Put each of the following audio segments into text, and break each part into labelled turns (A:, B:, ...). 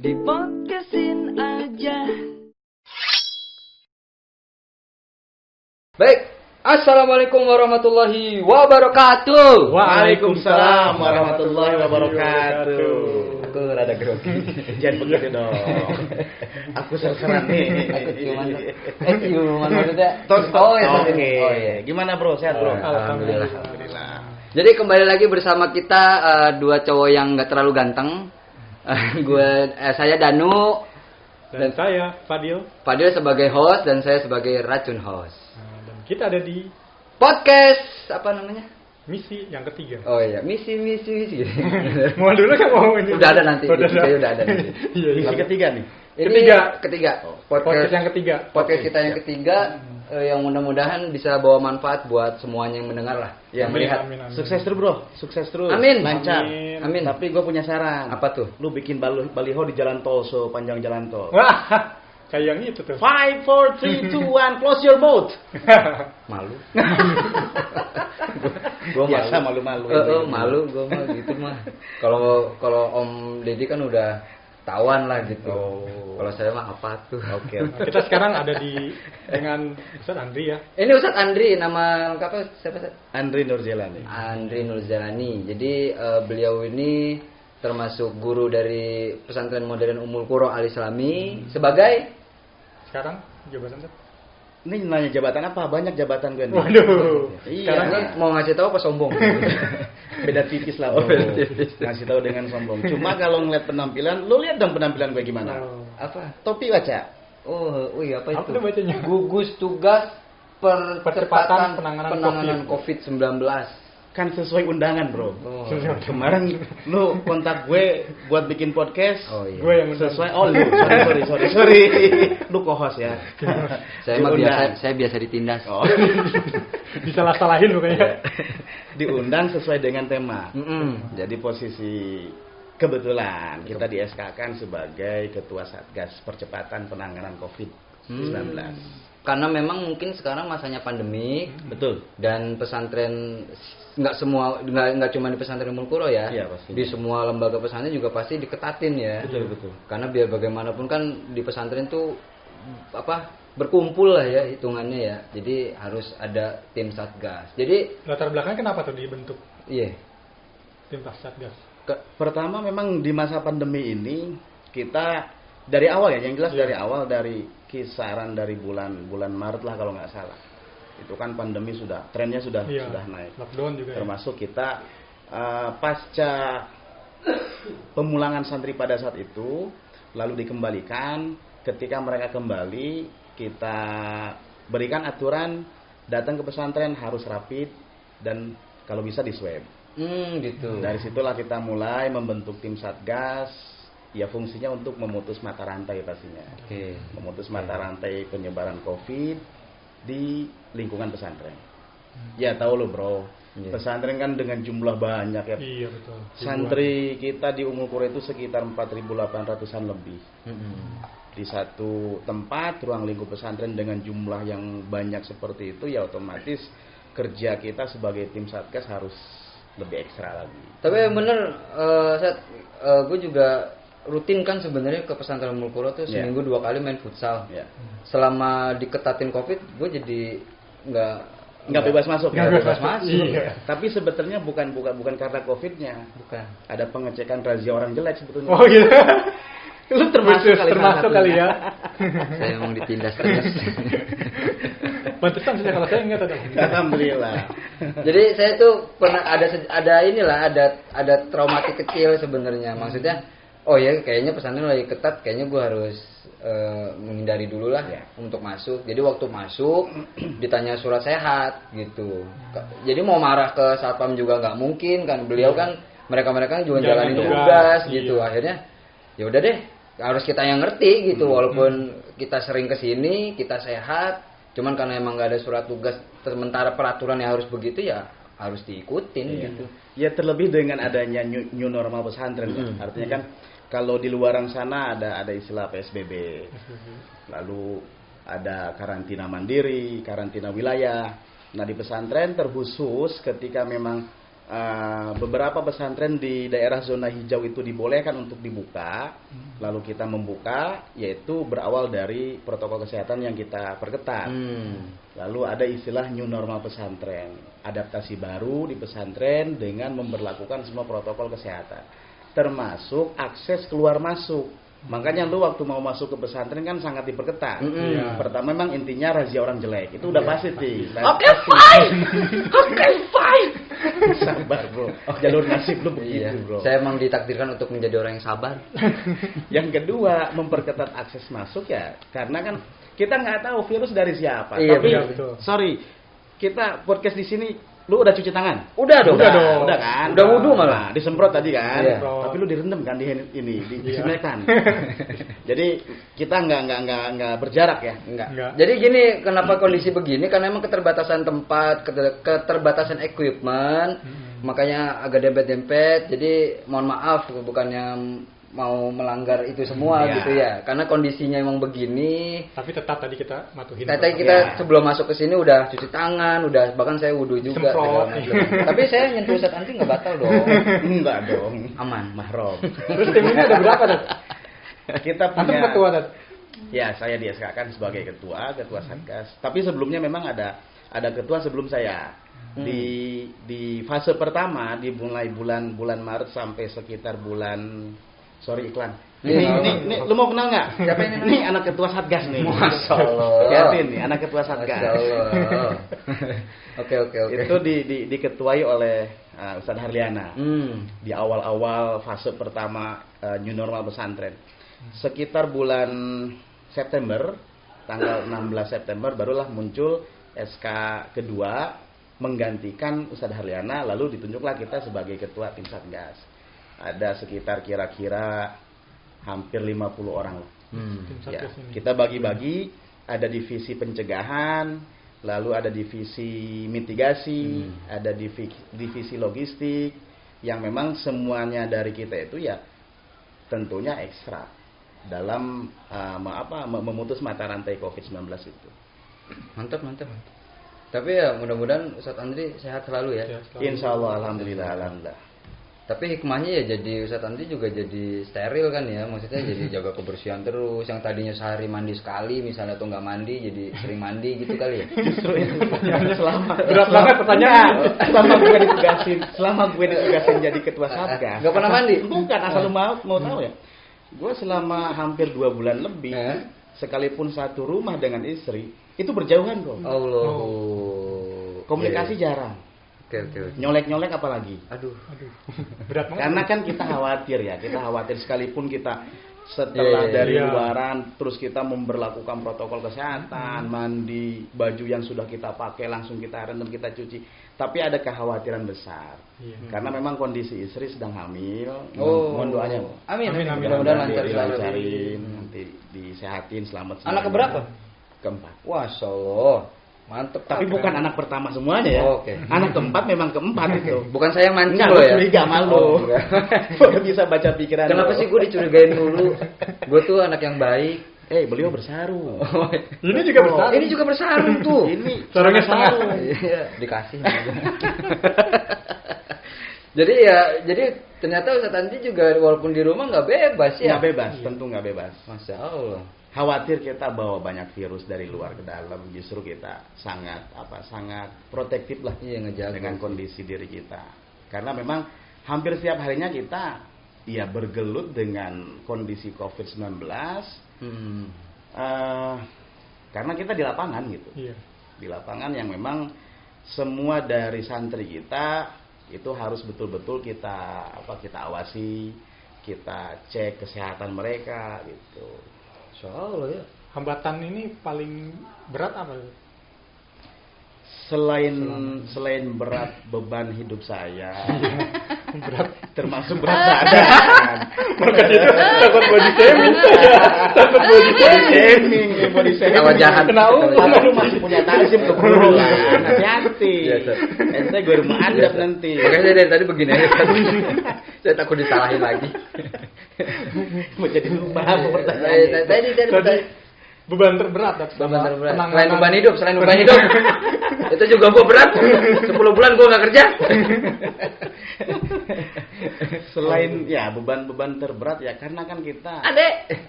A: Di podcastin aja. Baik, assalamualaikum warahmatullahi wabarakatuh.
B: Waalaikumsalam warahmatullahi wabarakatuh.
A: Aku rada grogi.
B: Jangan begitu dong. Aku serseran nih.
A: Aku ciuman maksudnya.
B: Oh,
A: ya,
B: oke.
A: oh iya.
B: Gimana bro? Sehat bro?
A: Alhamdulillah.
B: Alhamdulillah.
A: Jadi kembali lagi bersama kita dua cowok yang nggak terlalu ganteng. Saya Danu
C: Dan saya Fadil.
A: Fadil sebagai host dan saya sebagai racun host.
C: Dan kita ada di
A: Podcast apa namanya?
C: misi yang ketiga.
A: Oh iya, misi.
C: Mau dulu kan mau ini?
A: Udah ada nanti. Saya udah ada nanti.
C: Iya, iya.
B: Misi ketiga nih.
A: Ini ketiga.
C: Podcast yang ketiga.
A: Podcast kita yang ketiga yang mudah-mudahan bisa bawa manfaat buat semuanya yang mendengar lah.
B: Ya,
A: Yang melihat.
C: Amin.
B: Sukses terus bro. Sukses terus.
A: Amin.
B: Lancar.
A: Amin.
B: Tapi gue punya saran.
A: Apa tuh?
B: Lu bikin baliho di jalan tol sepanjang jalan tol.
C: Wah, kayak yang itu tuh.
B: 5, 4, 3, 2, 1, close your mouth.
A: Malu.
B: Gue biasa malu-malu.
A: Malu gue mah gitu mah. Kalau Om Deddy kan udah tawan lah gitu.
B: Oh.
A: Kalau saya mah apa tuh?
B: Oke.
C: Nah, kita sekarang ada dengan Ustaz Andri ya.
A: Ini Ustadz Andri, nama lengkapnya siapa Ustadz?
B: Andri Nurjelani.
A: Andri Nurjalani. Jadi beliau ini termasuk guru dari pesantren modern Ummul Qura Al Islami sebagai
C: Sekarang jabatan Ustaz.
B: Ini nanya jabatan apa? Banyak jabatan gue nih.
C: Waduh.
B: Iya.
A: sekarang ini mau ngasih tahu apa sombong?
B: Beda tipis lah bro. Ngasih tahu dengan sombong. Cuma kalau ngeliat penampilan, lu lihat dong penampilan gue gimana.
C: Oh.
A: Apa?
B: Topi baca.
A: Oh, iya apa itu?
C: Apa tuh bacanya?
A: Gugus tugas percepatan penanganan COVID-19.
B: Kan sesuai undangan bro.
A: Oh.
B: Kemarin lu kontak gue buat bikin podcast.
A: Oh iya.
C: Gue yang
B: Sesuai. Oh lu. Sorry. Lu co-host ya.
A: Saya mah
B: Diundang.
A: saya biasa ditindas.
B: Oh.
C: disalah-salahin pokoknya.
B: Diundang sesuai dengan tema.
A: Mm-mm.
B: Jadi posisi kebetulan kita di SK-kan sebagai Ketua Satgas Percepatan Penanganan COVID-19.
A: Karena memang mungkin sekarang masanya pandemi
B: Betul.
A: dan pesantren nggak cuma di pesantren Ummul Qura ya.
B: Iya, pasti.
A: Di semua lembaga pesantren juga pasti diketatin ya.
B: Betul.
A: Karena biar bagaimanapun kan di pesantren tuh berkumpul lah ya hitungannya ya. Jadi harus ada tim satgas. Jadi
C: Latar belakangnya kenapa tuh dibentuk
A: iya.
C: tim Satgas?
B: Pertama memang di masa pandemi ini kita dari awal ya, yang jelas dari awal dari kisaran dari bulan Maret lah kalau nggak salah. Itu kan pandemi trennya sudah naik.
C: Lockdown juga.
B: Termasuk kita pasca pemulangan santri pada saat itu lalu dikembalikan. Ketika mereka kembali kita berikan aturan datang ke pesantren harus rapid dan kalau bisa di swab.
A: Gitu.
B: Dari situlah kita mulai membentuk tim satgas. Ya fungsinya untuk memutus mata rantai pastinya.
A: Oke.
B: Memutus mata rantai penyebaran COVID di lingkungan pesantren. Ya tahu lo bro,
A: Iya.
B: pesantren kan dengan jumlah banyak ya.
C: Iya betul.
B: Santri kita di Ummul Qura itu sekitar 4.800-an lebih. Di satu tempat ruang lingkup pesantren dengan jumlah yang banyak seperti itu ya otomatis kerja kita sebagai tim satgas harus lebih ekstra lagi.
A: Tapi bener, gue juga rutin kan sebenarnya ke pesantren Ummul Qura tuh seminggu 2 kali main futsal.
B: Ya.
A: Selama diketatin COVID, gue jadi
B: Nggak bebas masuk.
A: nggak bebas masuk.
C: Iya.
B: Tapi sebetulnya bukan karena COVID-nya.
A: Bukan.
B: Ada pengecekan razia orang jelek sebetulnya.
C: Oh gitu.
B: Lu termasuk
C: kali ya.
A: Saya emang ditindas terus.
C: Pantesan saja kalau saya enggak tahu.
B: Alhamdulillah.
A: Jadi saya tuh pernah ada traumatik kecil sebenarnya. Maksudnya, oh ya kayaknya pesantren lagi ketat, kayaknya gue harus menghindari dulu lah untuk masuk. Jadi waktu masuk ditanya surat sehat gitu. Jadi mau marah ke satpam juga nggak mungkin kan. Beliau kan mereka juga jalanin tugas gitu. Akhirnya ya udah deh, harus kita yang ngerti gitu. Walaupun kita sering kesini, kita sehat, cuman karena emang nggak ada surat tugas sementara peraturan yang harus begitu ya harus diikutin gitu.
B: Ya terlebih dengan adanya new normal pesantren kan. Artinya kan kalau di luaran sana ada istilah PSBB. Lalu ada karantina mandiri, karantina wilayah. Nah, di pesantren terkhusus ketika memang beberapa pesantren di daerah zona hijau itu dibolehkan untuk dibuka, lalu kita membuka, yaitu berawal dari protokol kesehatan yang kita perketat. Lalu ada istilah new normal pesantren, adaptasi baru di pesantren dengan memberlakukan semua protokol kesehatan, termasuk akses keluar masuk. Makanya lu waktu mau masuk ke pesantren kan sangat diperketat. Pertama memang intinya razia orang jelek. Itu udah pasti sih. Oke, fine. Sabar, Bro. Jalur nasib lu begitu, Bro.
A: Saya emang ditakdirkan untuk menjadi orang yang sabar.
B: Yang kedua, memperketat akses masuk ya. Karena kan kita nggak tahu virus dari siapa.
A: Iya,
B: Tapi
C: betul.
B: sorry, kita podcast di sini lu udah cuci tangan?
A: Udah dong.
B: Udah kan?
A: Udah wudu malah.
B: Disemprot tadi kan?
A: Iya.
B: Tapi lu direndam kan di disemprotkan. Jadi kita nggak berjarak ya?
C: Enggak.
A: Jadi gini, kenapa kondisi begini? Karena emang keterbatasan tempat, keterbatasan equipment, makanya agak dempet-dempet. Jadi mohon maaf, bukannya mau melanggar itu semua gitu ya. Karena kondisinya emang begini.
C: Tapi tetap tadi kita matuhin.
A: Tadi kita sebelum masuk ke sini udah cuci tangan, udah bahkan saya wudu juga. Tapi saya nyentuh Ustaz Andri nggak batal dong.
B: Enggak dong.
A: Aman.
B: Mahram.
C: Terus tim ini ada berapa, Dad?
B: Kita
C: Antum
B: punya.
C: ketua, Dad?
B: Ya, saya di SK-kan sebagai ketua Satgas. Tapi sebelumnya memang ada ketua sebelum saya. Di fase pertama dimulai bulan Maret sampai sekitar bulan iklan. Ini lu mau kenal nggak? Siapa ini? Ini anak ketua Satgas nih.
A: Masya Allah.
B: Lihatin nih, anak ketua Satgas.
A: Masya Allah. Oke.
B: Itu diketuai oleh Ustadz Harliana. Di awal-awal fase pertama new normal pesantren. Sekitar bulan September, tanggal 16 September barulah muncul SK kedua menggantikan Ustadz Harliana, lalu ditunjuklah kita sebagai ketua tim Satgas. Ada sekitar kira-kira hampir 50 orang lah. Ya, kita bagi-bagi, ada divisi pencegahan, lalu ada divisi mitigasi, ada divisi logistik, yang memang semuanya dari kita itu ya tentunya ekstra dalam memutus mata rantai COVID-19 itu.
A: Mantap. Tapi ya mudah-mudahan Ustadz Andri sehat selalu ya.
B: Insya Allah, alhamdulillah.
A: Tapi hikmahnya ya jadi Ustadz Andri juga jadi steril kan ya. Maksudnya jadi jaga kebersihan terus. Yang tadinya sehari mandi sekali misalnya atau nggak mandi jadi sering mandi gitu kali ya.
B: Justru itu pertanyaannya
C: berat banget pertanyaan.
B: Selama gue ditugasin jadi ketua Satgas.
A: Nggak pernah mandi?
B: Bukan, asal lu mau tahu ya. Gue selama hampir 2 bulan lebih, sekalipun satu rumah dengan istri, itu berjauhan kok.
A: Allah.
B: Komunikasi jarang.
A: Oke.
B: Nyolek apalagi.
A: Aduh.
C: Berat banget.
B: Karena kan kita khawatir sekalipun kita setelah dari luaran terus kita memberlakukan protokol kesehatan, mandi, baju yang sudah kita pakai langsung kita rendam, kita cuci, tapi ada kekhawatiran besar. Karena memang kondisi istri sedang hamil. Mohon doanya.
A: Amin.
B: Mudah-mudahan lancar selalu. Nanti disehatin, selamat.
A: Anak keberapa?
B: Keempat.
A: Masya Allah. Mantep.
B: Tapi bukan anak pertama semuanya ya.
A: Oke.
B: Anak keempat memang keempat itu.
A: Bukan saya yang mancing
B: Enggak,
A: lo ya.
B: curiga sama lo. Udah bisa baca pikiran.
A: Kenapa sih gue dicurigain dulu? Gue tuh anak yang baik.
B: Beliau bersarung.
C: Ini juga bersarung.
A: Ini juga bersarung tuh.
B: Ini
C: sarungnya setengah.
A: Iya, dikasih. Jadi ternyata Ustadz Andri juga walaupun di rumah nggak bebas ya.
B: Nggak bebas, tentu nggak bebas.
A: Masya Allah.
B: Khawatir kita bawa banyak virus dari luar ke dalam, justru kita sangat protektif lah
A: ngejaga
B: dengan kondisi diri kita. Karena memang hampir setiap harinya kita bergelut dengan kondisi COVID-19. Karena kita di lapangan gitu. Di lapangan yang memang semua dari santri kita itu harus betul-betul kita awasi, kita cek kesehatan mereka gitu.
A: Soalnya ya.
C: Hambatan ini paling berat apa?
B: Selain berat beban hidup saya,
C: Berat.
B: termasuk berat badan.
C: Maka itu takut body shaming saya. Takut body shaming.
B: Body shaming.
A: Tawa jahat.
B: Tapi lu masih punya tajam ke bro lah. Hati-hati.
A: Biasa.
B: Ente gue rumah adab nanti.
A: Makanya saya dari tadi begini aja. Saya takut disalahin lagi.
B: Mau jadi lupa apa pertanyaannya.
A: Tadi
C: beban terberat dan
A: Beban terberat.
C: penanganan.
A: Selain beban hidup. Itu juga gue berat. 10 bulan gue nggak kerja.
B: Selain ya beban-beban terberat ya karena kan kita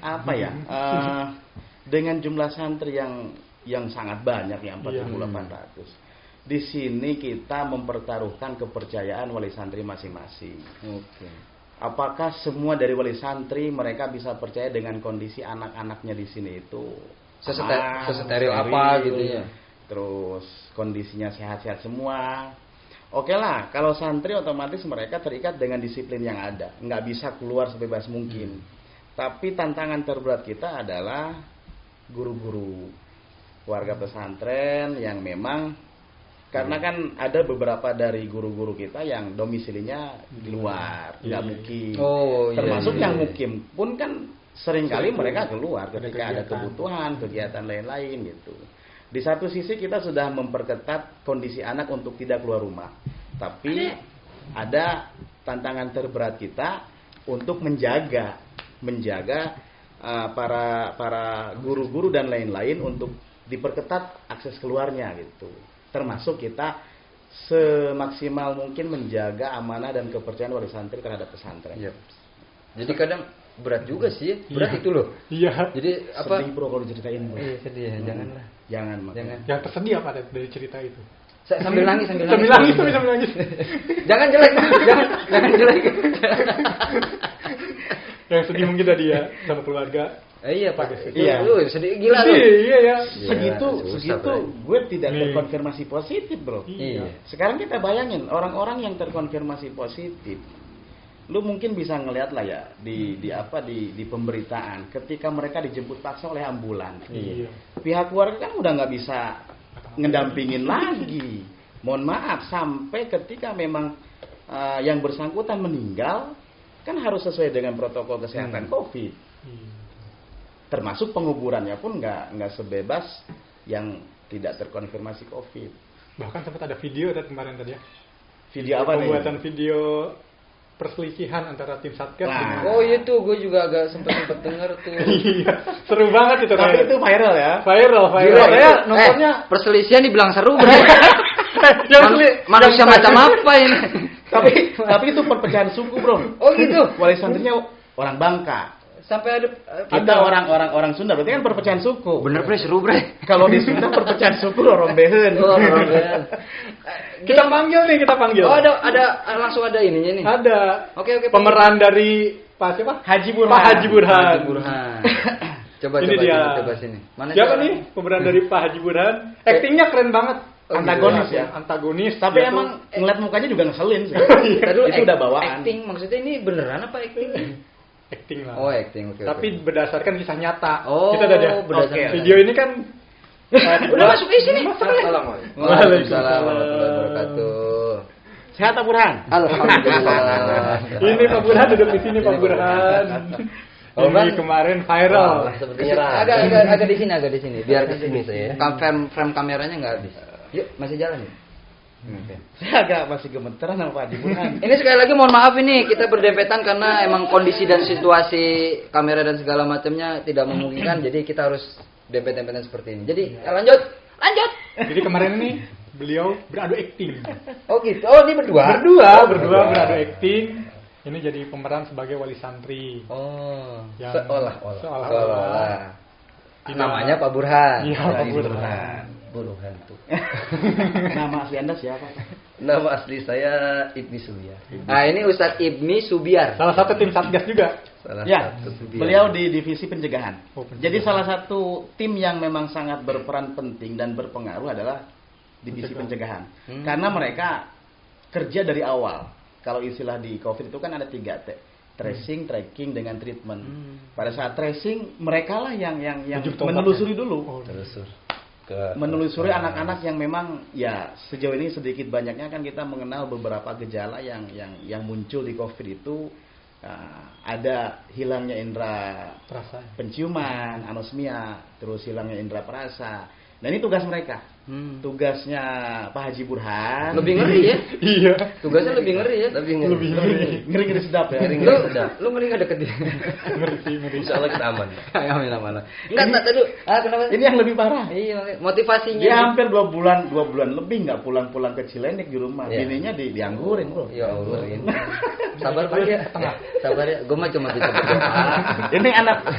B: apa ya dengan jumlah santri yang sangat banyak ya 4.800. Di sini kita mempertaruhkan kepercayaan wali santri masing-masing.
A: Oke.
B: Apakah semua dari wali santri mereka bisa percaya dengan kondisi anak-anaknya di sini itu
A: sesteril apa gitu ya.
B: Terus kondisinya sehat-sehat semua. Oke lah, kalau santri otomatis mereka terikat dengan disiplin yang ada, nggak bisa keluar sebebas mungkin. Tapi tantangan terberat kita adalah guru-guru warga pesantren yang memang karena kan ada beberapa dari guru-guru kita yang domisilinya di luar, nggak mukim. Termasuk yang mukim pun kan seringkali mereka keluar ketika ada kebutuhan, kegiatan lain-lain gitu. Di satu sisi kita sudah memperketat kondisi anak untuk tidak keluar rumah. Tapi ada tantangan terberat kita untuk menjaga para guru-guru dan lain-lain untuk diperketat akses keluarnya gitu. Termasuk kita semaksimal mungkin menjaga amanah dan kepercayaan wali santri terhadap pesantren.
A: Yep. Jadi kadang berat juga sih, berat itu loh.
C: Iya.
A: Jadi apa?
B: Sedih bro kalau diceritain bro.
A: Iya sedih ya, janganlah.
B: Jangan.
C: Yang tersedih apa dari cerita itu?
A: Sambil nangis.
C: Sambil nangis.
A: Jangan jelek, jangan jelek.
C: Yang sedih mungkin tadi ya sama keluarga.
A: Iya Pak.
B: Iya.
A: Sedih gila loh.
C: Iya ya.
B: Segitu gue tidak terkonfirmasi positif bro.
A: Iya.
B: Sekarang kita bayangin orang-orang yang terkonfirmasi positif, lu mungkin bisa ngelihat lah ya di pemberitaan ketika mereka dijemput paksa oleh ambulan.
C: Iya.
B: Pihak keluarga kan udah nggak bisa ngedampingin lagi. Mohon maaf sampai ketika memang yang bersangkutan meninggal kan harus sesuai dengan protokol kesehatan COVID. Termasuk penguburannya pun nggak sebebas yang tidak terkonfirmasi COVID.
C: Bahkan sempat ada video tadi kemarin tadi ya.
B: Video apa nih?
C: Pembuatan video perselisihan antara tim Satgas dengan...
A: Oh iya tuh, gue juga agak sempet denger tuh.
C: Iya, seru banget itu.
B: Tapi itu viral ya.
C: Viral.
A: Gila,
C: Saya nontonnya
A: perselisihan dibilang seru bro. Manusia
C: yang
A: macam apa ini?
B: tapi itu perpecahan suku bro.
A: Oh gitu.
B: Wali santrinya orang Bangka.
A: Sampai ada
B: Kita orang Sunda berarti kan perpecahan suku.
A: bener bre, seru bre.
B: Kalau di Sunda perpecahan suku lorong behen.
C: kita panggil.
A: Oh ada langsung ada ininya nih.
C: Ada.
A: Oke.
C: Pemeran dari Pak siapa?
B: Haji Burhan.
C: Pak Haji Burhan.
A: Coba
C: Ini dia.
A: coba sini. Mana
C: Siapa nih pemeran dari Pak Haji Burhan? Aktingnya keren banget.
B: Antagonis ya.
C: Antagonis.
B: Tapi
C: dia
B: emang ngeliat mukanya juga ngeselin sih.
A: Itu
B: udah bawaan.
A: Acting maksudnya ini beneran apa acting?
C: acting lah.
A: Oh acting, oke.
C: Tapi berdasarkan kisah nyata.
A: Oh,
C: kita ada
A: berdasarkan
C: video ini kan.
A: Udah masuk ke sini.
C: Assalamualaikum.
A: Waalaikumsalam warahmatullahi wabarakatuh.
B: Sehat Pak Burhan?
A: Alhamdulillah.
C: Ini Pak Burhan duduk di sini Pak Burhan. Ini kemarin viral.
A: Agak di sini, biar ke sini saya. Frame kameranya nggak habis. Yuk, masih jalan ya?
B: Saya agak masih gemeteran sama Pak Haji Burhan.
A: Ini sekali lagi mohon maaf ini kita berdempetan karena emang kondisi dan situasi kamera dan segala macamnya tidak memungkinkan, jadi kita harus dempet-dempetan seperti ini. Jadi lanjut.
C: Jadi kemarin ini beliau beradu acting.
A: Oh gitu. Oh ini berdua.
C: Beradu acting. Ini jadi pemeran sebagai wali santri.
A: Oh.
C: Seolah-olah.
A: Namanya Pak Burhan.
C: Iya, Pak Burhan.
A: Burhan tuh.
B: Nama asli Anda siapa?
D: Nama asli saya Ibni Subiar.
A: Nah ini Ustadz Ibni Subiar.
C: Salah satu tim Satgas juga.
B: Ya, beliau di divisi pencegahan.
C: Pencegahan.
B: Jadi salah satu tim yang memang sangat berperan penting dan berpengaruh adalah divisi pencegahan. Karena mereka kerja dari awal. Kalau istilah di COVID itu kan ada 3T. Tracing, tracking, dengan treatment. Pada saat tracing, mereka lah yang menelusuri dulu. Menelusuri anak-anak yang memang ya sejauh ini sedikit banyaknya kan kita mengenal beberapa gejala yang muncul di COVID itu. Ada hilangnya indera
C: Perasa.
B: penciuman, anosmia, terus hilangnya indera perasa. Dan ini tugas mereka. tugasnya Pak Haji Burhan.
A: Lebih ngeri ya?
C: Iya.
A: Tugasnya lebih ngeri ya?
D: Lebih ngeri.
B: Ngeri sedap ya.
A: Lu ngeri nggak deket dia?
C: Ngeri.
D: Insya Allah kita aman.
A: Amin aman. Enggak tadi. Kenapa?
B: Ini yang lebih parah.
A: Iya, motivasinya.
B: Dia hampir 2 bulan lebih nggak pulang ke Cilendik di rumah.
D: Iya.
B: Bininya dianggurin, Bro.
A: Ya Allah. Sabar Pak ya. Sabar ya. Gue mah cuma bisa berdoa.
B: Ini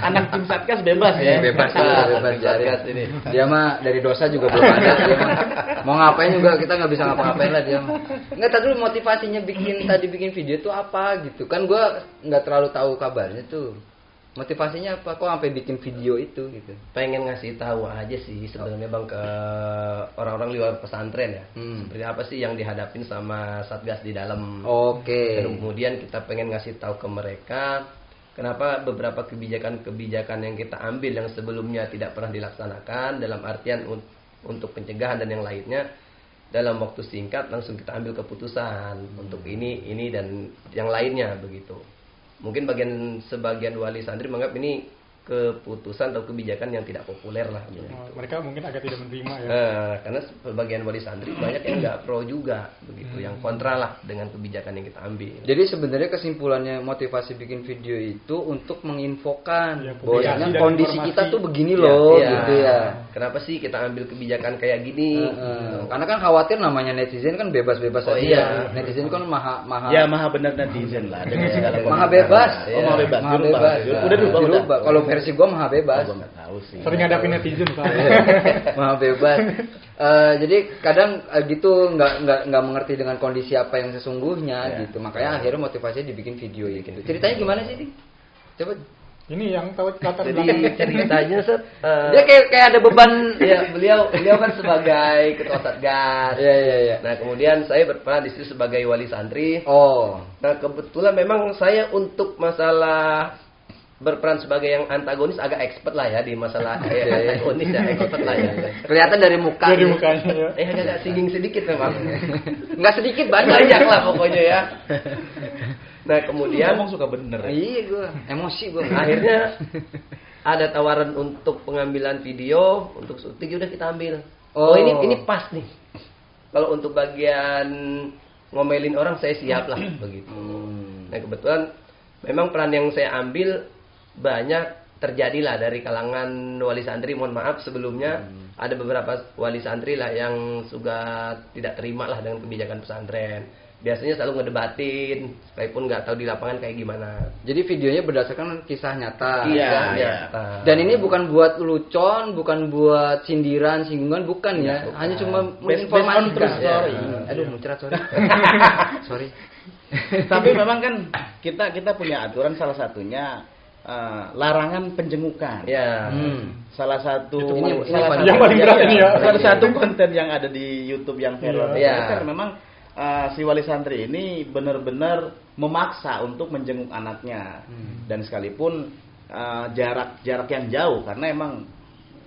B: anak tim Satgas bebas ya.
A: Bebas jari.
D: ini.
A: Dia mah dari dosa juga belum ada. Dia mah. Mau ngapain juga kita nggak bisa ngapa-ngapain lah dia. Nggak tahu dulu motivasinya bikin video itu apa gitu. Kan gue nggak terlalu tahu kabarnya tuh. Motivasinya apa? Kok sampai bikin video itu gitu?
D: Pengen ngasih tahu aja sih sebenarnya Bang ke orang-orang luar pesantren ya. Seperti apa sih yang dihadapin sama Satgas di dalam.
A: Oke.
D: Kemudian kita pengen ngasih tahu ke mereka kenapa beberapa kebijakan yang kita ambil yang sebelumnya tidak pernah dilaksanakan dalam artian untuk pencegahan dan yang lainnya dalam waktu singkat langsung kita ambil keputusan untuk ini dan yang lainnya begitu. Mungkin sebagian wali santri menganggap ini keputusan atau kebijakan yang tidak populer lah begitu.
C: Mereka mungkin agak tidak menerima ya.
D: Karena sebagian wali santri banyak yang nggak pro juga begitu, yang kontra lah dengan kebijakan yang kita ambil.
A: Jadi sebenarnya kesimpulannya motivasi bikin video itu untuk menginfokan
C: Ya,
A: bahwasanya
C: dan
A: kondisi
C: informasi.
A: kita tuh begini loh gitu ya.
D: Kenapa sih kita ambil kebijakan kayak gini?
A: Karena kan khawatir namanya netizen kan bebas-bebas
D: Oh,
A: aja.
D: iya.
A: Netizen kan maha
B: Ya maha benar netizen lah dengan segala
A: maha
B: komentar.
A: bebas.
B: Oh, maha bebas.
A: Maha
B: Dirubah.
A: bebas.
B: Udah
A: Dirubah. Kalau versi gua maha bebas.
B: Gua nggak tahu sih.
C: Sering ngadapin netizen soalnya.
A: Maha bebas. Jadi kadang gitu nggak mengerti dengan kondisi apa yang sesungguhnya gitu. Makanya akhirnya motivasinya dibikin video ya gitu. Ceritanya gimana sih, Dik? Coba.
C: Ini yang tahu latar
D: Jadi
C: belakang.
D: ceritanya
A: Dia kayak ada beban.
D: ya beliau kan sebagai ketua Satgas.
A: Iya.
D: Nah kemudian saya berperan di situ sebagai wali santri.
A: Oh.
D: Nah kebetulan memang saya untuk masalah berperan sebagai yang antagonis agak expert lah ya di masalah antagonis ya, expert lah ya.
A: Kelihatan dari muka.
C: Dari mukanya ya.
D: Agak singgung sedikit memang.
A: Nggak sedikit banyak.
D: Banyak lah pokoknya ya. Nah kemudian
B: Ngomong suka bener.
A: Iya gue emosi gue.
D: akhirnya ada tawaran untuk pengambilan video untuk syuting, udah kita ambil.
A: Oh.
D: Ini pas nih. Kalau untuk bagian ngomelin orang saya siap lah begitu. Nah kebetulan memang peran yang saya ambil banyak terjadilah dari kalangan wali santri. Mohon maaf sebelumnya ada beberapa wali santri lah yang juga tidak terima lah dengan kebijakan pesantren. Biasanya selalu ngedebatin, sekalipun nggak tahu di lapangan kayak gimana.
A: Jadi videonya berdasarkan kisah nyata.
B: Iya.
A: Dan ini bukan buat lucon, bukan buat sindiran, singgungan, bukan ya. Hanya cuma
B: Based on
A: menginformasikan.
B: true story.
A: Aduh, muncrat sorry. Sorry.
B: Tapi memang kan kita punya aturan, salah satunya larangan penjengukan.
D: Ya.
B: Salah satu
A: Ini
C: yang paling berat ini ya.
B: Salah satu konten yang ada di YouTube yang viral
D: Iya.
B: memang si wali santri ini benar-benar memaksa untuk menjenguk anaknya, dan sekalipun jarak yang jauh, karena emang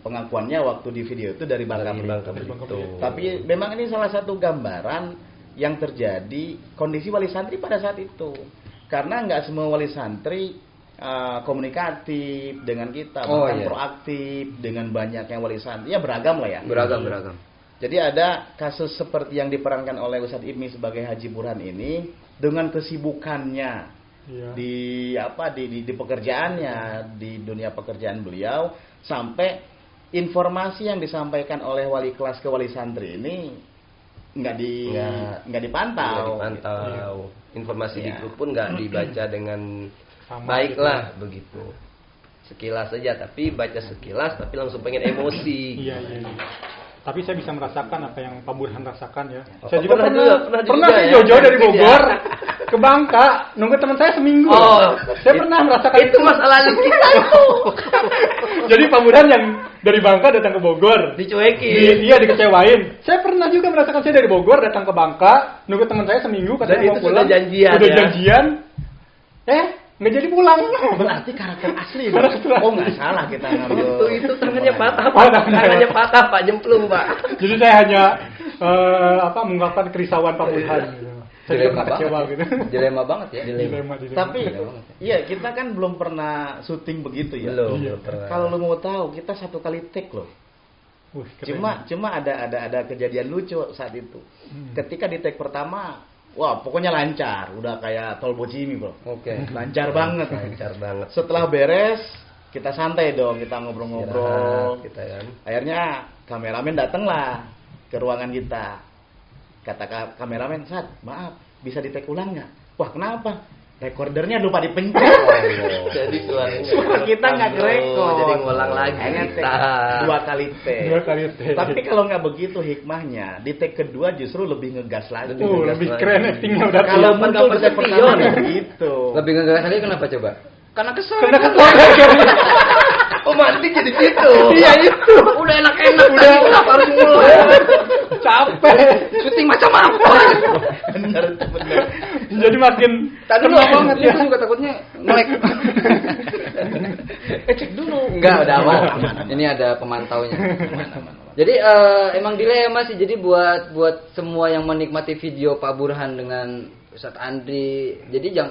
B: pengakuannya waktu di video itu dari Bangka Belitung. Tapi memang ini salah satu gambaran yang terjadi kondisi wali santri pada saat itu, karena nggak semua wali santri komunikatif dengan kita, bahkan proaktif dengan banyaknya wali santri, ya beragam lah ya.
A: Beragam.
B: Jadi ada kasus seperti yang diperankan oleh Ustadz Ibni sebagai Haji Burhan ini, dengan kesibukannya di pekerjaannya, di dunia pekerjaan beliau, sampai informasi yang disampaikan oleh wali kelas ke wali santri ini nggak dipantau.
D: Informasi di grup pun nggak dibaca dengan baik lah begitu. Sekilas saja, tapi baca sekilas tapi langsung pengen emosi.
C: Iya. Tapi saya bisa merasakan apa yang Pak Burhan rasakan ya.
D: Oh,
C: Saya juga pernah
D: ya?
C: jauh-jauh dari Bogor ke Bangka nunggu teman saya seminggu. Saya pernah merasakan
D: itu masalah kita itu.
C: Jadi Pak Burhan yang dari Bangka datang ke Bogor,
D: dicuekin.
C: Iya, dikecewain. Saya pernah juga merasakan, saya dari Bogor datang ke Bangka nunggu teman saya seminggu, katanya mau pulang.
D: Sudah
C: janjian. Nggak jadi pulang.
B: Berarti karakter asli.
C: Karakter asli.
B: Oh nggak salah kita ngambil.
D: Itu tangannya patah, Pak. Tangannya patah, Pak, jemplung, Pak.
C: Jadi saya hanya mengungkapkan kerisauan Pak Burhan. Saya juga kecewa gitu.
A: Dilema banget ya.
C: Dilema.
B: Tapi iya, kita kan belum pernah syuting begitu ya.
D: Belum pernah.
B: Kalau lu mau tahu, kita 1 kali take loh.
C: Keren.
B: Cuma ada kejadian lucu saat itu. Ketika di take pertama, wah pokoknya lancar, udah kayak tol Bocimi bro.
A: Oke.
B: Lancar banget.
D: Lancar banget.
B: Setelah beres, kita santai dong, kita ngobrol-ngobrol.
D: Istirahat kita kan.
B: Akhirnya kameramen datanglah ke ruangan kita. Kata kameramen, Sat, maaf, bisa di take ulang nggak? Wah kenapa? Recordernya lupa dipencet.
D: Jadi
B: Suara kita nggak kerekord.
D: Jadi ngulang lagi
B: Akhirnya
D: kita.
B: take 2 kali take.
C: 2 kali take.
B: Tapi kalau nggak begitu hikmahnya, di take kedua justru lebih ngegas lagi.
C: Lebih keren actingnya udah.
B: Kalau
D: Dapat
B: muncul di take
D: spion.
B: pertama gitu.
A: Lebih ngegas lagi kenapa coba? Karena kesel.
D: Oh mandi jadi situ.
C: Iya itu.
A: Udah enak-enak udah kenapa harus mulai?
C: Capek.
A: Syuting macam apa?
B: Bener.
C: Jadi makin
A: Tadi lu banget ya. Gue juga takutnya nge-lag.
B: Cek dulu.
A: Enggak, udah aman.
B: Aman.
A: Ini ada pemantaunya.
B: Aman.
A: Jadi emang dilema sih. Jadi buat semua yang menikmati video Pak Burhan dengan Ustadz Andri, jadi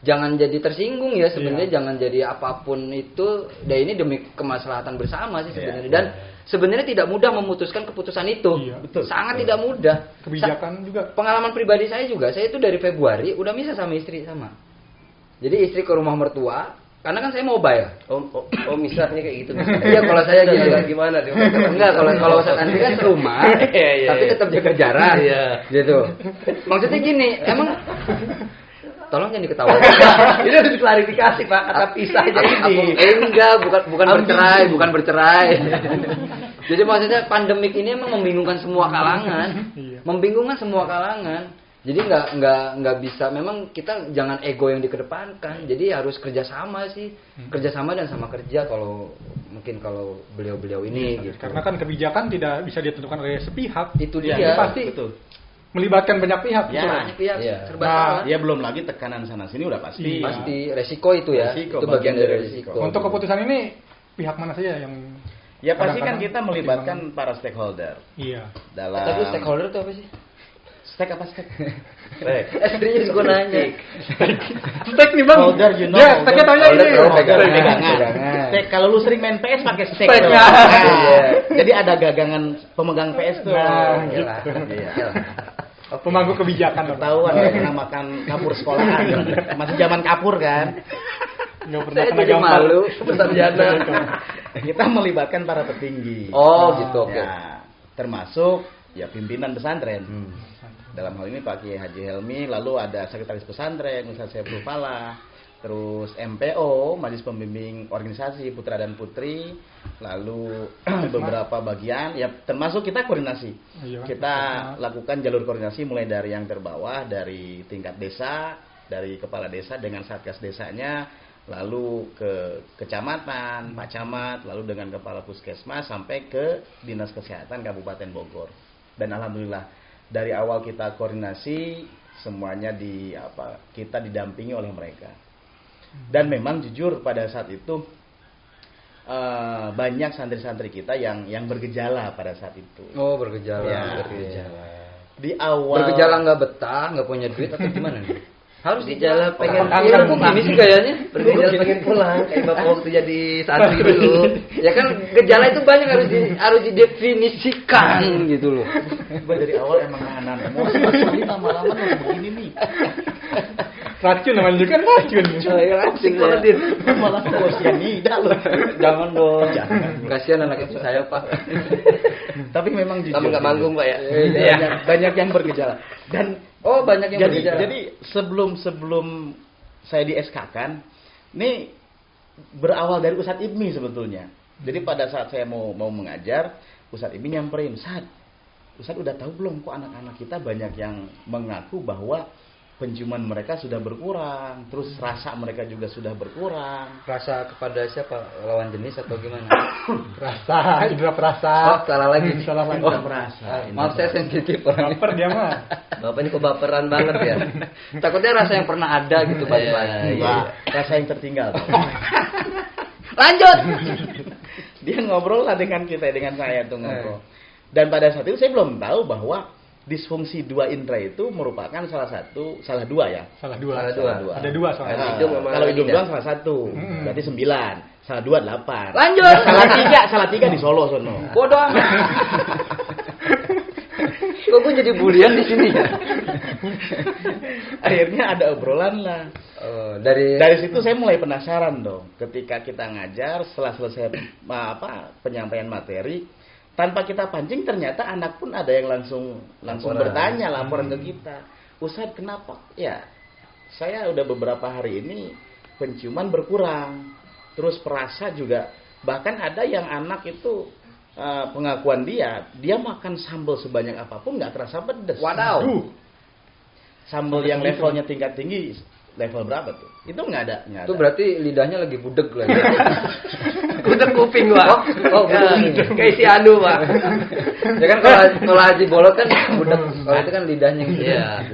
A: jangan jadi tersinggung ya sebenarnya. Jangan jadi apapun itu. Dan ini demi kemaslahatan bersama sih sebenarnya. Dan sebenarnya tidak mudah memutuskan keputusan itu.
C: Iya,
B: betul.
A: Sangat tidak mudah.
C: kebijakan juga.
A: Pengalaman pribadi saya juga. Saya itu dari Februari udah misah sama istri sama. Jadi istri ke rumah mertua. Karena kan saya mobile.
D: Oh misahnya kayak gitu.
A: Iya kalau saya gitu.
D: Gimana dia?
A: Enggak, kalau Ustadz Andri kan serumah,
D: Iya.
A: tapi tetap jaga jarak.
D: Iya.
A: Gitu. Maksudnya gini, emang tolong jangan diketawain.
D: Ini harus diklarifikasi Pak, kata pisah jadi
A: Enggak, bukan bercerai. Jadi maksudnya pandemik ini emang membingungkan semua kalangan.
C: Iya.
A: Membingungkan semua kalangan. Jadi nggak bisa, memang kita jangan ego yang dikedepankan. Jadi harus kerjasama sih, kerjasama dan sama kerja kalau beliau ini gitu.
C: Karena kan kebijakan tidak bisa ditentukan oleh sepihak.
A: Itu
C: Ya,
A: dia.
C: pasti
B: Betul.
C: melibatkan banyak pihak.
B: Ya.
A: Banyak pihak
D: Iya.
A: serba
C: Nah,
A: salah.
B: Ya belum lagi tekanan sana sini udah pasti.
C: Iya.
A: Pasti resiko itu ya.
B: Resiko,
A: Itu bagian dari
B: resiko.
A: resiko.
C: Untuk keputusan ini pihak mana saja yang
B: Ya pasti kan
C: kadang-kadang
B: kita melibatkan para stakeholder
C: Iya.
B: dalam.
A: Tapi stakeholder itu apa sih?
B: Stake apa stake?
A: Serius gue nanya.
C: Stek nih bang.
B: Holder, you know,
C: Ya, steknya taunya
A: holder,
C: ini.
A: oh,
B: Pegangan.
A: pegangan.
B: Stake. Kalau lu sering main PS pakai stake.
C: Stake.
B: tuh.
C: Nah.
B: Nah, jadi ada gagangan pemegang PS tuh.
C: Nah,
A: Iyalah.
B: Iya.
C: Pemangku kebijakan.
B: Ketahuan ya pernah makan kapur sekolahan. Masih zaman kapur kan.
C: Nggak pernah
A: Saya
C: kena
A: jadi
C: gampar.
A: malu.
D: Sarjana.
B: Kita melibatkan para petinggi.
A: Oh gitu, oke.
B: Ya, termasuk ya pimpinan pesantren. Dalam hal ini Pak Kiai Haji Helmi, lalu ada sekretaris pesantren Ustaz Saiful Falah, terus MPO Majelis Pembimbing Organisasi Putra dan Putri, lalu beberapa bagian ya termasuk kita koordinasi.
C: Iya,
B: Kita lakukan jalur koordinasi mulai dari yang terbawah, dari tingkat desa, dari kepala desa dengan satgas desanya, lalu ke kecamatan, Pak Camat, lalu dengan kepala puskesmas sampai ke Dinas Kesehatan Kabupaten Bogor. Dan alhamdulillah dari awal kita koordinasi semuanya kita didampingi oleh mereka. Dan memang jujur pada saat itu banyak santri-santri kita yang bergejala pada saat itu.
A: Oh bergejala.
B: Ya,
A: bergejala.
B: Di awal
A: Bergejala nggak betah, nggak punya duit atau gimana nih? Harus
D: Gejala pengen
A: pulang. Kok gini sih gayanya?
D: Bergejala pengen pulang kayak bapak waktu jadi santri dulu.
A: Ya kan gejala itu banyak harus didefinisikan gitu loh.
B: dari awal emang nahan emosi, ini lama-lama begini nih.
C: Racun namanya juga kan racun.
D: Asik banget.
B: Malah bos nida loh.
A: Jangan dong.
B: Jangan.
A: Kasihan anak itu saya Pak.
B: Tapi memang jujur.
D: Kamu nggak manggung Pak ya?
B: Banyak yang bergejala. Dan
A: Banyak yang bergejala.
B: jadi sebelum saya di SK-kan, ini berawal dari Ustadz Ibni sebetulnya. Jadi pada saat saya mau mengajar, Ustadz Ibni nyamperin, Ustadz udah tahu belum kok anak-anak kita banyak yang mengaku bahwa penciuman mereka sudah berkurang, terus rasa mereka juga sudah berkurang.
A: Rasa kepada siapa? Lawan jenis atau gimana?
C: Rasa, indra perasa.
A: Oh, salah lagi.
C: Salah lagi.
B: Indra perasa.
A: Maaf saya sensitif orangnya.
C: Baper dia mah.
D: Bapak ini kok baperan banget ya?
A: Takutnya rasa yang pernah ada gitu Pak.
B: Enggak, rasa yang tertinggal.
A: Lanjut.
B: Dia ngobrol lah dengan saya tuh ngobrol. Dan pada saat itu saya belum tahu bahwa disfungsi dua indera itu merupakan salah dua.
C: Salah dua.
D: Salah dua.
C: Ada dua soalnya.
D: Hidung sama
B: Kalau hidung
D: lidah.
B: doang salah satu, berarti 9. Salah 2 8.
A: Lanjut.
B: Salah 3 di Solo sono.
A: Bodoh amat. Kok gue jadi bulian di sini ya?
B: Akhirnya ada obrolan lah. Dari situ saya mulai penasaran dong. Ketika kita ngajar, setelah selesai penyampaian materi, tanpa kita pancing ternyata anak pun ada yang langsung bertanya, laporan ke kita. Ustadz, kenapa? Ya, saya udah beberapa hari ini penciuman berkurang. Terus perasa juga. Bahkan ada yang anak itu pengakuan dia makan sambal sebanyak apapun nggak terasa pedas.
A: Wadaw.
B: Sambal yang levelnya tingkat tinggi, level berapa tuh? Itu nggak ada.
A: Itu berarti lidahnya lagi budek lagi.
D: Budek kuping, Pak. Kayak si Anu, Pak.
A: Ya kan kalau Haji Bolot kan budek, kalau itu kan lidahnya gitu.
D: Iya.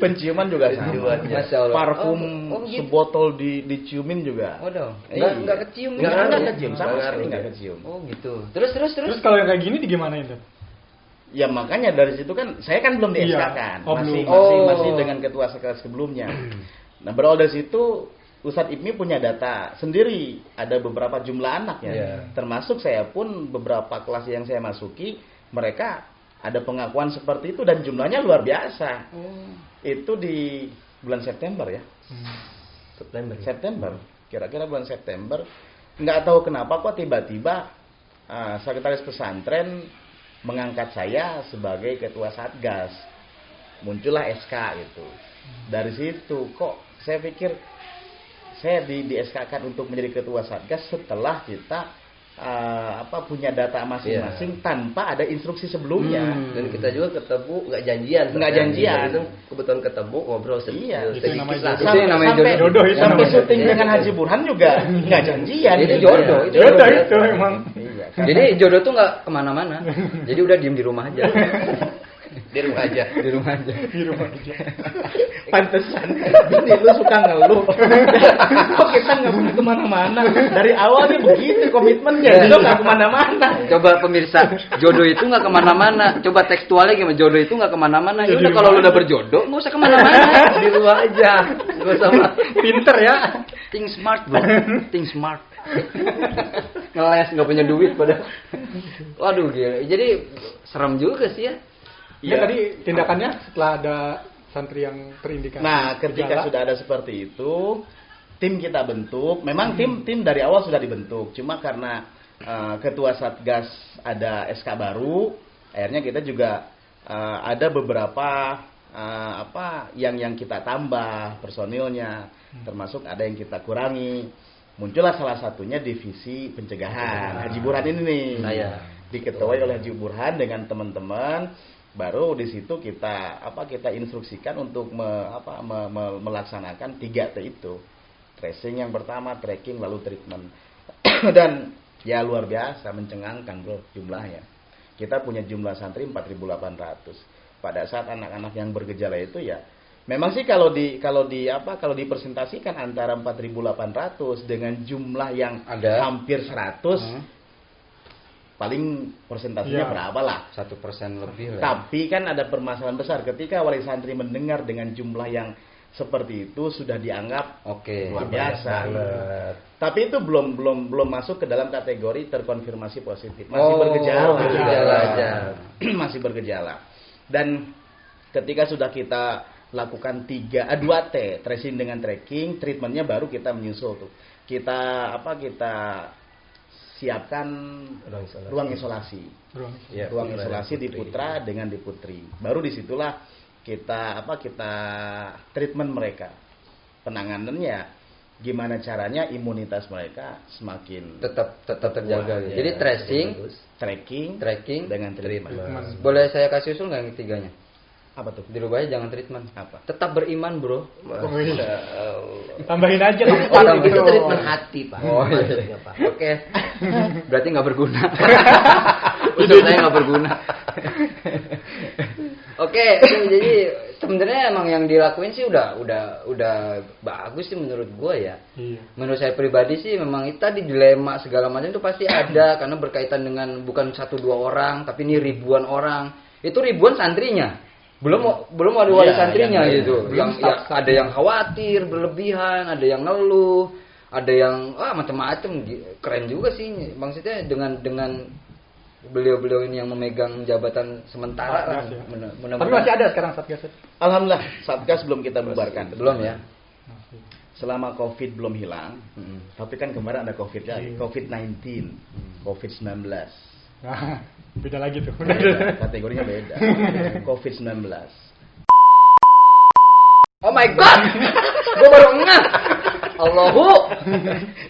B: Penciuman juga sama.
A: Masya Allah.
B: Parfum
A: gitu.
B: sebotol diciumin juga.
A: Waduh.
B: Iya.
A: Enggak kecium.
B: Nggak kecium, sama sekali nggak kecium.
A: Oh gitu. Terus
C: kalau yang kayak gini digimanain tuh?
B: Ya makanya dari situ kan saya kan belum di SK kan, masih dengan ketua sekelas sebelumnya. Nah berawal dari situ Ustadz Ibmi punya data sendiri, ada beberapa jumlah anak ya, termasuk saya pun beberapa kelas yang saya masuki mereka ada pengakuan seperti itu dan jumlahnya luar biasa. Itu di bulan September ya. September. Kira-kira bulan September. Nggak tahu kenapa kok tiba-tiba sekretaris pesantren mengangkat saya sebagai ketua satgas. Muncullah SK itu. Dari situ kok saya pikir saya di SK-kan untuk menjadi ketua satgas setelah kita punya data masing-masing tanpa ada instruksi sebelumnya.
D: Dan kita juga ketemu nggak janjian.
B: Itu
D: kebetulan ketemu ngobrol sedikit.
C: Itu namanya
A: jodoh.
B: Sampai syuting dengan Haji Burhan juga nggak janjian.
A: Itu jodoh.
C: Itu emang.
B: Iya.
A: Jadi jodoh tuh nggak kemana-mana. Jadi udah diem di rumah aja.
D: Di rumah aja.
B: Pantesan bini lu suka ngeluh. Kok kita nggak boleh kemana-mana? Dari awalnya begitu komitmennya, itu nggak kemana-mana.
A: Coba pemirsa, jodoh itu nggak kemana-mana. Coba tekstualnya gimana? Jodoh itu nggak kemana-mana. Ya udah kalau lu udah berjodoh, nggak usah kemana-mana.
D: Di rumah aja. Nggak usah.
C: Pinter ya.
A: Think smart bro. Think smart. Ngeles nggak punya duit pada. Waduh gila. Jadi serem juga sih ya.
C: Ya tadi tindakannya setelah ada santri yang terindikasi.
B: Nah, ketika sudah ada seperti itu, tim kita bentuk. Memang tim dari awal sudah dibentuk. Cuma karena ketua satgas ada SK baru, akhirnya kita juga ada beberapa yang kita tambah personilnya, termasuk ada yang kita kurangi. Muncullah salah satunya divisi pencegahan. Haji Burhan ini nih. Diketuai oleh Haji Burhan dengan teman-teman. Baru di situ kita instruksikan untuk melaksanakan 3T itu. Tracing yang pertama, tracking, lalu treatment. Dan ya luar biasa, mencengangkan bro jumlahnya. Kita punya jumlah santri 4.800. Pada saat anak-anak yang bergejala itu ya memang sih kalau dipresentasikan antara 4.800 dengan jumlah yang hampir 100 paling persentasinya berapa lah?
A: 1% lebih lah.
B: Tapi kan ada permasalahan besar ketika wali santri mendengar dengan jumlah yang seperti itu sudah dianggap luar biasa. Tapi itu belum masuk ke dalam kategori terkonfirmasi positif. Masih bergejala. Masih bergejala. Dan ketika sudah kita lakukan 2T, tracing dengan tracking, treatmentnya baru kita menyusul tuh. Kita siapkan ruang isolasi di Putra dengan di Putri. Baru disitulah kita treatment mereka. Penanganannya gimana caranya imunitas mereka semakin
A: tetap terjaga. Jadi tracking
B: dengan treatment.
A: Boleh saya kasih usul nggak yang ketiganya?
B: Apa tuh?
A: Dirubahnya jangan treatment.
B: Apa?
A: Tetap beriman, bro.
C: Tambahin aja
D: lah. Itu treatment hati, Pak.
A: Oh iya. Oke. Berarti nggak berguna. Usul saya nggak berguna. Oke, jadi sebenarnya emang yang dilakuin sih udah bagus sih menurut gue ya. Iya. Menurut saya pribadi sih memang itu tadi dilema segala macam itu pasti ada karena berkaitan dengan bukan 1-2 orang tapi ini ribuan orang. Itu ribuan santrinya. Belum ada wali santrinya gitu. Yang ada yang khawatir berlebihan, ada yang ngeluh, ada yang macam-macam, keren juga sih maksudnya dengan beliau-beliau ini yang memegang jabatan sementara lah.
C: Ya.
A: Mudah-mudahan.
C: Tapi masih ada sekarang Satgas.
B: Alhamdulillah Satgas belum kita bubarkan.
A: Belum ya.
B: Selama COVID belum hilang. Tapi kan kemarin ada COVID lagi, COVID-19, COVID-19.
C: Nah, beda lagi tuh.
B: Beda, kategorinya beda. COVID-19.
A: Oh my god. Gue baru ngeh. Allahu.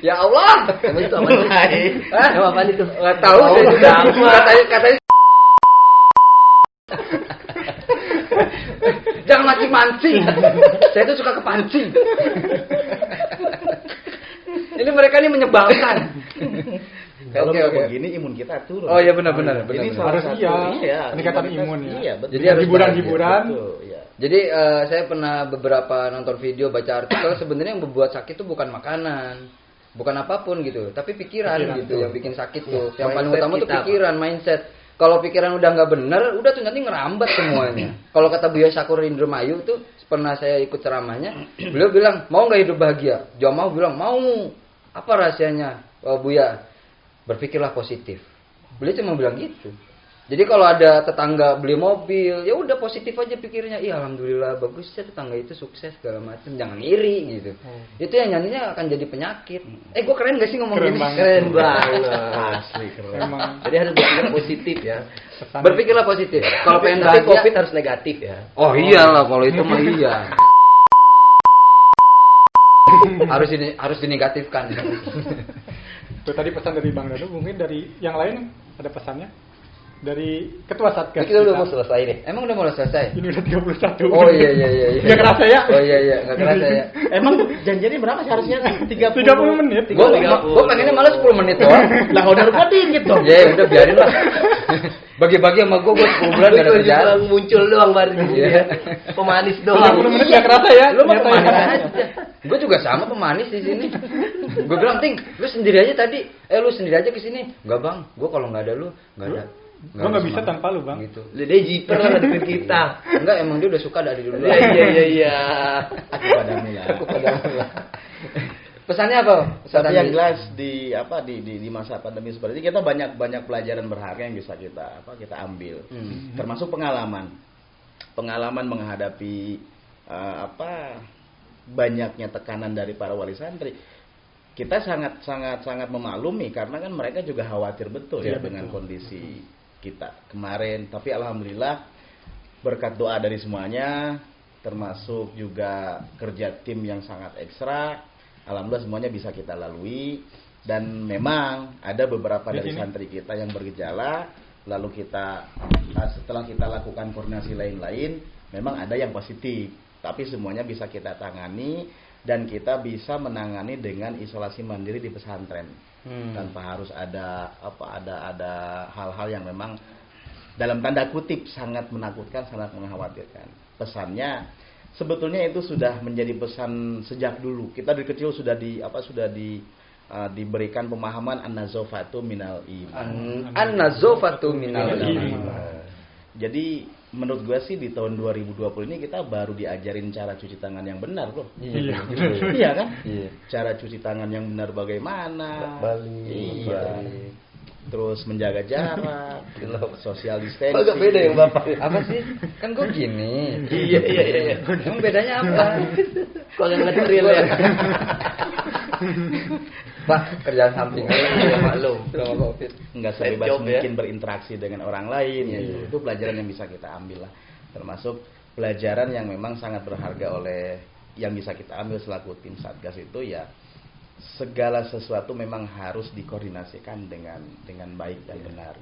A: Ya Allah.
D: Emang itu apa sih? Emang apa itu?
A: Enggak tahu saya juga. Katanya jangan mancing-mancing. Saya tuh suka kepancing. Ini mereka ini menyebalkan.
B: Kalau
A: Oke.
B: begini imun kita turun.
A: Oh iya benar.
B: Jadi
C: Harus
B: iya,
C: peningkatan
B: imunitas,
C: imun ya.
B: Iya, betul.
A: Jadi harus
C: hiburan.
B: Betul, iya.
A: Jadi saya pernah beberapa nonton video, baca artikel, sebenarnya yang membuat sakit itu bukan makanan, bukan apapun gitu, tapi pikiran gitu yang bikin sakit tuh. Yang paling
D: Mindset
A: utama tuh
D: kita,
A: pikiran, mindset. Kalau pikiran udah nggak bener, udah tuh nanti ngerambat semuanya. Kalau kata Buya Syakur Indramayu tuh, pernah saya ikut ceramahnya, beliau bilang, mau nggak hidup bahagia? Jamaah bilang, mau. Apa rahasianya? Oh, Buya, berpikirlah positif. Beliau cuma bilang gitu. Jadi kalau ada tetangga beli mobil, ya udah positif aja pikirnya. Iya alhamdulillah bagus ya tetangga itu sukses segala macam. Jangan iri gitu. Itu yang nyanyinya akan jadi penyakit. Gue keren gak sih ngomong
C: Keren
A: gini?
C: banget.
D: Keren banget.
B: Asli keren.
C: Emang
D: Jadi harus berpikir positif ya.
A: Berpikirlah positif. Kalau pengen
D: Tapi
A: bahagia,
D: COVID harus negatif ya.
A: oh iyalah kalau itu mah iya. harus dinegatifkan.
C: itu tadi pesan dari Bang Danu, mungkin dari yang lain ada pesannya? Dari Ketua Satgas.
D: Kita udah mau selesai nih.
A: Emang udah mulai selesai?
C: Ini udah 31.
A: Oh iya.
C: Nggak kerasa ya?
A: Oh iya nggak kerasa ya.
B: Emang janjiannya berapa sih harusnya? 30
C: menit.
A: Gue pengennya malah 10 menit doang.
B: Lah order gua dikit dong.
A: Ya udah biarin lah. Bagi-bagi sama gue 10 bulan gak ada kerjaan.
D: Cuma muncul doang baru
A: Iya.
D: Pemanis
C: 30
D: doang.
C: menit nggak kerasa ya?
A: Lu mah
C: Ternyata
A: pemanis
C: ya.
A: aja. Gue juga sama pemanis di sini. Gue bilang, Ting, lu sendiri aja tadi. Lu sendiri aja ke sini. Enggak, Bang. Gue kalau nggak ada lu, nggak ada.
C: Gue nggak bisa tanpa lu, Bang.
A: Gitu.
D: Dia jiper lah ngadepin kita.
A: Enggak, emang dia udah suka dari dulu.
D: Iya.
B: Aku padamu lah.
A: Aku padamu lah. Pesannya apa?
B: Tapi yang jelas di masa pandemi seperti ini kita banyak pelajaran berharga yang bisa kita ambil. Termasuk pengalaman menghadapi banyaknya tekanan dari para wali santri. Kita sangat memaklumi karena kan mereka juga khawatir betul ya dengan kondisi kita kemarin. Tapi alhamdulillah berkat doa dari semuanya, termasuk juga kerja tim yang sangat ekstra, alhamdulillah semuanya bisa kita lalui. Dan memang ada beberapa dari santri kita yang bergejala, lalu setelah kita lakukan koordinasi lain-lain, memang ada yang positif, tapi semuanya bisa kita tangani dan kita bisa menangani dengan isolasi mandiri di pesantren tanpa harus ada hal-hal yang memang dalam tanda kutip sangat menakutkan, sangat mengkhawatirkan. Pesannya sebetulnya itu sudah menjadi pesan sejak dulu. Kita dari kecil sudah diberikan pemahaman an-nazafatu minal iman.
A: An-nazafatu minal iman.
B: Jadi menurut gue sih di tahun 2020 ini kita baru diajarin cara cuci tangan yang benar loh. Iya kan?
A: Iya.
B: Cara cuci tangan yang benar bagaimana?
D: Balik.
B: Iya. Terus menjaga jarak, social distancing.
D: Agak beda yang Bapak.
A: Apa sih? Kan gue gini.
D: Iya.
A: Emang bedanya apa?
D: Kalau yang ngetril ya.
A: Pak, kerjaan samping
D: Iya, maklum.
A: selama Covid.
B: Nggak
D: Side
B: sebebas
D: job, ya.
B: mungkin berinteraksi dengan orang lain. Itu pelajaran yang bisa kita ambil lah. Termasuk pelajaran yang memang sangat berharga yang bisa kita ambil selaku tim Satgas itu ya, segala sesuatu memang harus dikoordinasikan dengan baik dan benar.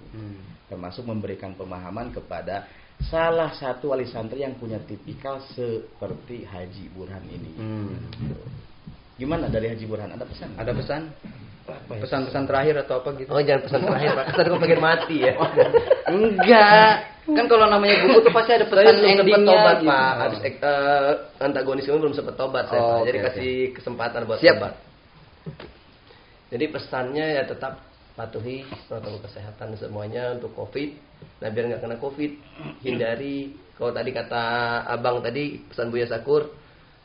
B: Termasuk memberikan pemahaman kepada salah satu wali santri yang punya tipikal seperti Haji Burhan ini. Gimana dari Haji Burhan? Ada pesan?
A: Ada pesan? Pesan-pesan terakhir atau apa gitu?
D: Oh, jangan pesan terakhir, Pak. Kesan kok pengen mati ya.
A: Enggak. Kan kalau namanya buku tuh pasti ada pesan
D: Saya belum sempat
A: endingnya
D: tobat,
A: gitu.
D: Pak. Habis antagonis ini belum sempat tobat saya, Pak. Jadi
A: Oke.
D: kasih kesempatan buat
A: Siap.
D: tobat. Jadi pesannya ya tetap patuhi protokol kesehatan semuanya untuk COVID. Nah, biar nggak kena COVID, hindari. Kalau tadi kata Abang tadi pesan Buya Syakur,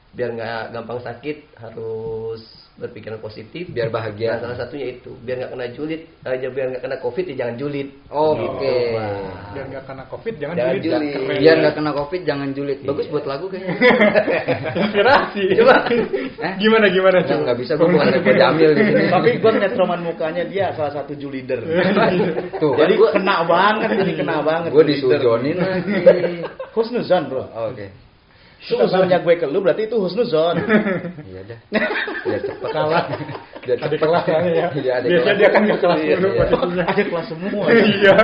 D: biar nggak gampang sakit harus berpikiran positif,
A: Biar bahagia.
D: Nah, salah satunya itu biar nggak kena julid, biar nggak kena covid ya jangan julid.
A: Oke.
C: Biar nggak kena covid jangan
D: Jangan
C: julid.
D: julid.
C: Keren.
A: Biar nggak kena covid jangan julid. Bagus
D: Iya.
A: buat lagu kayaknya.
C: Inspirasi.
D: Coba.
C: Gimana
A: Nggak bisa gue bukan gue diambil di sini.
B: Tapi gue ngeliat roman mukanya dia salah satu julider.
A: Tuh,
B: Jadi
A: kan
B: kena banget, jadi kena banget.
A: gue disujonin lagi.
B: Husnuzon bro.
A: Oke.
B: Suzonnya gue ke lu berarti itu husnuzon.
A: Iya dah. Biar cepet
C: Kalah.
A: Biar
C: Ada
A: cepet.
C: kelasnya ya.
A: Iya, ada
C: Biasanya
A: kelas.
C: dia kan nggak kelas
A: Iya,
C: dulu
A: iya.
C: posisinya.
B: Ada kelas semua.
C: Iya.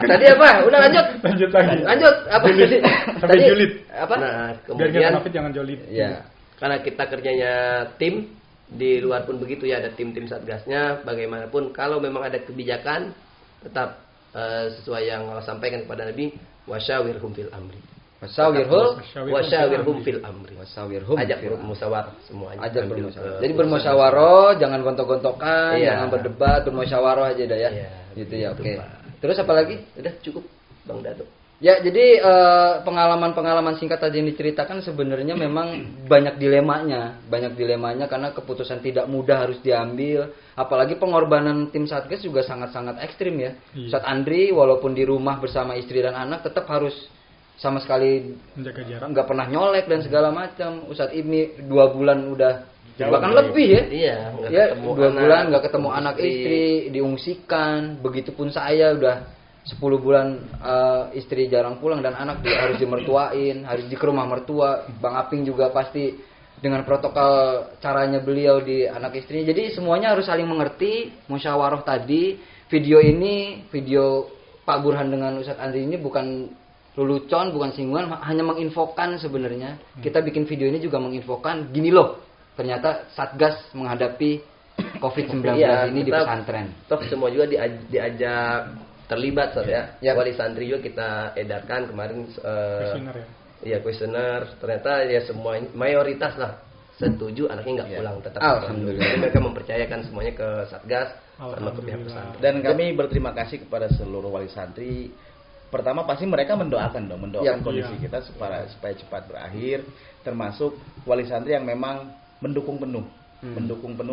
A: Tadi apa? Udah lanjut.
C: Lanjut lagi.
A: Lanjut. Apa
C: Julid.
A: tadi?
C: Sampai
A: Tadi
C: julid.
A: apa?
D: Nah,
C: Biar nggak
D: kemudian
C: kena covid jangan julid.
A: Ya.
D: karena kita kerjanya tim, di luar pun begitu ya, ada tim-tim satgasnya. Bagaimanapun kalau memang ada kebijakan, tetap sesuai yang Allah sampaikan kepada Nabi, wasyawirhum fil amri. Wasyawirhum fil amri.
A: Wasawirhum.
D: Ajak bermusyawarah semuanya.
A: Ajak
D: Ambil,
A: bermusyawarah. Jadi bermusyawarah, jangan gontok-gontokan,
D: Iya.
A: jangan berdebat, bermusyawarah aja dah ya.
D: Iya,
A: Gitu ya,
D: gitu,
A: oke.
D: Pak.
A: Terus apa lagi?
D: Udah cukup Bang Dato.
A: Ya, jadi pengalaman-pengalaman singkat tadi yang diceritakan sebenarnya memang banyak dilemanya karena keputusan tidak mudah harus diambil. Apalagi pengorbanan tim Satgas juga sangat-sangat ekstrim ya.
C: Iya.
A: Ustadz Andri walaupun di rumah bersama istri dan anak tetap harus sama sekali
C: Menjaga jarak.
A: nggak pernah nyolek dan segala macam. Ustadz Ibni 2 bulan udah
B: Jauh,
A: bahkan
B: jauh.
A: lebih ya.
D: Iya, nggak
A: Ya,
D: ketemu
A: 2
D: anak,
A: bulan nggak ketemu
D: ketemu
A: anak
D: istri.
A: istri, diungsikan. Begitupun saya udah 10 bulan istri jarang pulang dan anak juga harus dimertuain, harus di ke rumah mertua. Bang Aping juga pasti dengan protokol caranya beliau di anak istrinya. Jadi semuanya harus saling mengerti, musyawarah tadi. Video ini, video Pak Burhan dengan Ustadz Andri ini bukan lelucon, bukan singgungan, hanya menginfokan sebenarnya. Kita bikin video ini juga menginfokan, gini loh, ternyata Satgas menghadapi COVID-19
D: Iya,
A: ini di
D: kita-
A: pesantren.
D: Toh semua juga diajak terlibat Sob, ya.
A: Ya.
D: Wali santri juga kita edarkan kemarin
C: Kuesioner ya.
D: iya kuesioner, ternyata ya semua mayoritas lah setuju anaknya nggak
B: Iya.
D: pulang tetap
A: Alhamdulillah.
D: Jadi mereka mempercayakan semuanya ke Satgas sama ke pihak
C: Alhamdulillah.
D: pesantren.
B: Dan kami berterima kasih kepada seluruh wali santri. Pertama pasti mereka mendoakan
A: Ya,
B: kondisi
C: iya.
B: kita supaya cepat berakhir. Termasuk wali santri yang memang mendukung penuh,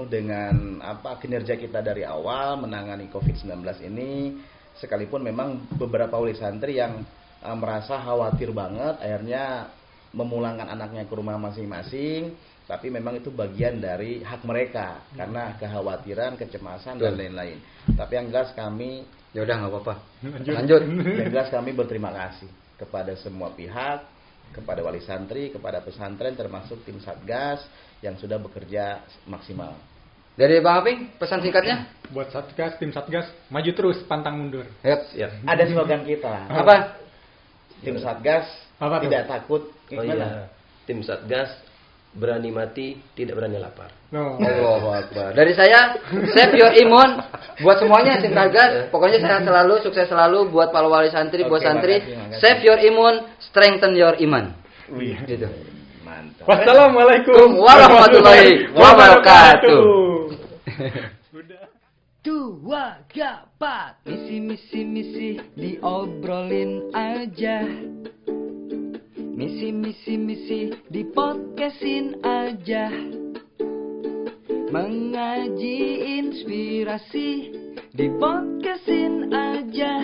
B: dengan kinerja kita dari awal menangani COVID-19 ini. Sekalipun memang beberapa wali santri yang merasa khawatir banget, akhirnya memulangkan anaknya ke rumah masing-masing. Tapi memang itu bagian dari hak mereka karena kekhawatiran, kecemasan dan
A: Betul.
B: lain-lain. Tapi yang jelas kami
A: Ya udah nggak apa-apa.
C: Lanjut.
A: Lanjut.
B: yang jelas kami berterima kasih kepada semua pihak, kepada wali santri, kepada pesantren termasuk tim Satgas yang sudah bekerja maksimal.
A: Dari Bang Aping, pesan singkatnya?
C: Buat Satgas, tim Satgas, maju terus, pantang mundur.
A: Yap.
D: Siap.
B: Ada slogan kita.
A: Apa?
B: Tim Satgas
C: Apa tuh?
B: tidak takut.
D: Oh iya, tim Satgas berani mati, tidak berani lapar.
C: No.
A: Allahu Akbar. Dari saya, save your imun buat semuanya tim Satgas. Pokoknya sehat selalu, sukses selalu buat para wali santri, buat
B: Oke,
A: santri.
B: makasih.
A: Save your imun, strengthen your iman.
B: Wih,
A: Gitu.
B: mantap.
C: Wassalamualaikum
A: warahmatullahi wabarakatuh.
C: Udah.
A: 2, 4 misi diobrolin aja. Misi dipodcastin aja. Mengaji inspirasi dipodcastin aja.